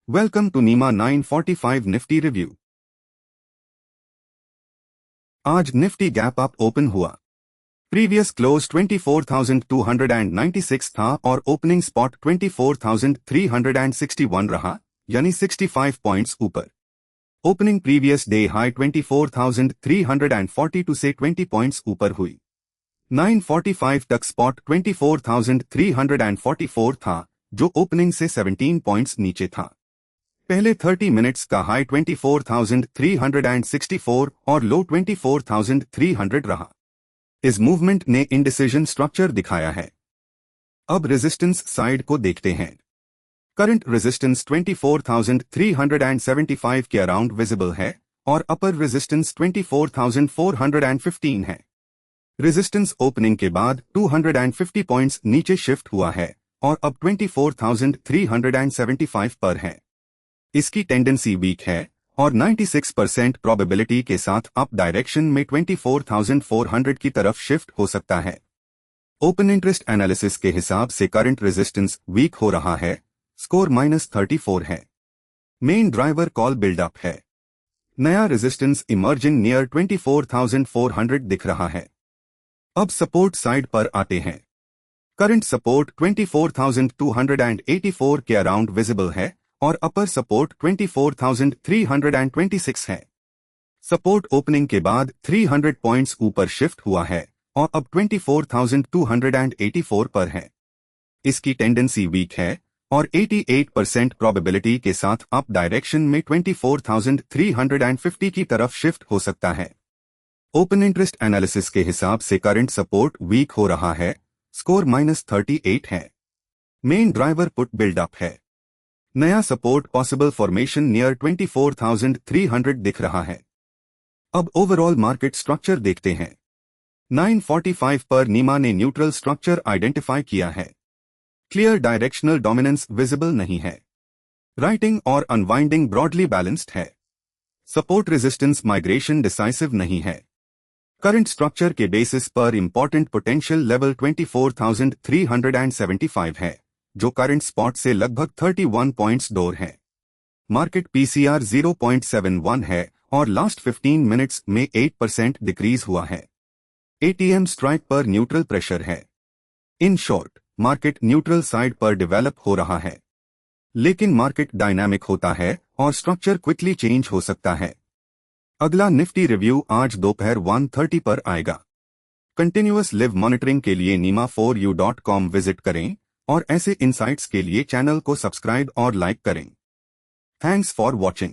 Welcome to Neema 945 Nifty review. आज Nifty gap up open हुआ। Previous close 24,296 था और ओपनिंग स्पॉट 24,361 रहा, यानी 65 पॉइंट्स ऊपर। ओपनिंग प्रीवियस डे हाई 24,342 से 20 पॉइंट्स ऊपर हुई। 9:45 तक स्पॉट 24,344 था, जो ओपनिंग से 17 पॉइंट्स नीचे था। पहले 30 मिनट्स का हाई 24,364 और लो 24,300 रहा। इस मूवमेंट ने इंडिसिजन स्ट्रक्चर दिखाया है। अब रेजिस्टेंस साइड को देखते हैं। करंट रेजिस्टेंस 24,375 के अराउंड विजिबल है और अपर रेजिस्टेंस 24,415 है। रेजिस्टेंस ओपनिंग के बाद 250 पॉइंट्स नीचे शिफ्ट हुआ है और अब 24,375 पर है। इसकी टेंडेंसी वीक है और 96% प्रोबेबिलिटी के साथ अप डायरेक्शन में 24,400 की तरफ शिफ्ट हो सकता है। ओपन इंटरेस्ट एनालिसिस के हिसाब से करंट रेजिस्टेंस वीक हो रहा है, स्कोर -34 है। मेन ड्राइवर कॉल बिल्डअप है। नया रेजिस्टेंस इमर्जिंग नियर 24,400 दिख रहा है। अब सपोर्ट साइड पर आते हैं। करंट सपोर्ट 24,284 के अराउंड विजिबल है और अपर सपोर्ट 24,326 है। सपोर्ट ओपनिंग के बाद 300 पॉइंट्स ऊपर शिफ्ट हुआ है और अब 24,284 पर है। इसकी टेंडेंसी वीक है और 88% प्रोबेबिलिटी के साथ अप डायरेक्शन में 24,350 की तरफ शिफ्ट हो सकता है। ओपन इंटरेस्ट एनालिसिस के हिसाब से करंट सपोर्ट वीक हो रहा है, स्कोर -38 है। मेन ड्राइवर पुट बिल्डअप है। नया सपोर्ट पॉसिबल फॉर्मेशन नियर 24,300 दिख रहा है। अब ओवरऑल मार्केट स्ट्रक्चर देखते हैं। 9:45 पर नीमा ने न्यूट्रल स्ट्रक्चर आइडेंटिफाई किया है। क्लियर डायरेक्शनल डोमिनेंस विजिबल नहीं है। राइटिंग और अनवाइंडिंग ब्रॉडली बैलेंस्ड है। सपोर्ट रेजिस्टेंस माइग्रेशन डिसाइसिव नहीं है। करंट स्ट्रक्चर के बेसिस पर इंपॉर्टेंट पोटेंशियल लेवल 24,375 है, जो करंट स्पॉट से लगभग 31 पॉइंट्स दूर है। मार्केट पीसीआर 0.71 है और लास्ट 15 मिनट्स में 8% डिक्रीज हुआ है। एटीएम स्ट्राइक पर न्यूट्रल प्रेशर है। In short, market neutral side पर डेवलप हो रहा है, लेकिन मार्केट डायनामिक होता है और स्ट्रक्चर क्विकली चेंज हो सकता है। अगला निफ्टी रिव्यू आज दोपहर 1:30 पर आएगा। कंटिन्यूअस लिव मॉनिटरिंग के लिए nima4u.com विजिट करें और ऐसे इनसाइट्स के लिए चैनल को सब्सक्राइब और लाइक करें। Thanks for watching.